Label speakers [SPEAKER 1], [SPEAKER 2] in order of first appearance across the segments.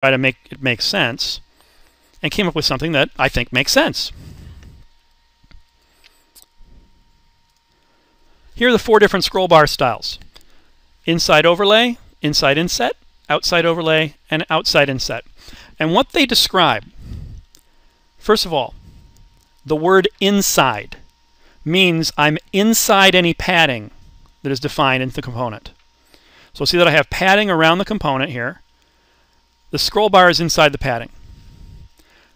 [SPEAKER 1] try to make it make sense, and came up with something that I think makes sense. Here are the 4 different scroll bar styles: inside overlay, inside inset, outside overlay, and outside inset. And what they describe, first of all, the word inside means I'm inside any padding that is defined into the component. So see that I have padding around the component here. The scroll bar is inside the padding.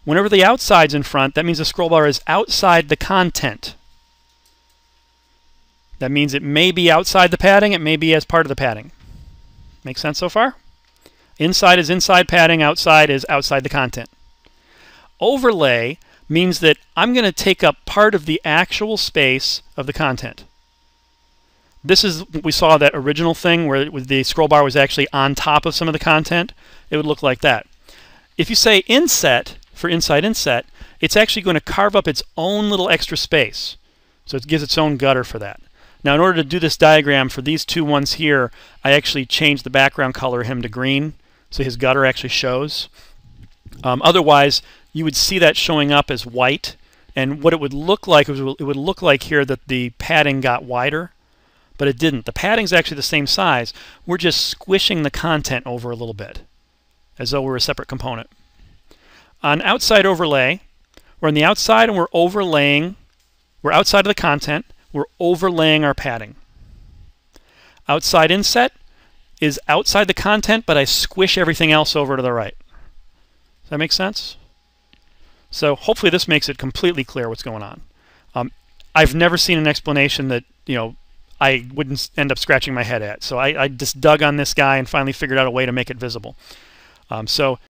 [SPEAKER 1] Whenever the outside's in front, that means the scroll bar is outside the content. That means it may be outside the padding, it may be as part of the padding. Make sense so far? Inside is inside padding, outside is outside the content. Overlay means that I'm going to take up part of the actual space of the content. This is, we saw that original thing where the scroll bar was actually on top of some of the content. It would look like that. If you say inset for inside inset, it's actually going to carve up its own little extra space. So it gives its own gutter for that. Now in order to do this diagram for these 2 ones here, I actually changed the background color of him to green, so his gutter actually shows. Otherwise, you would see that showing up as white, and what it would look like is it would look like here that the padding got wider, but it didn't. The padding's actually the same size. We're just squishing the content over a little bit, as though we're a separate component. On outside overlay, we're on the outside and we're overlaying. We're outside of the content. We're overlaying our padding. Outside inset is outside the content, but I squish everything else over to the right. Does that make sense? So hopefully this makes it completely clear what's going on. I've never seen an explanation that, you know, I wouldn't end up scratching my head at. So I just dug on this guy and finally figured out a way to make it visible. So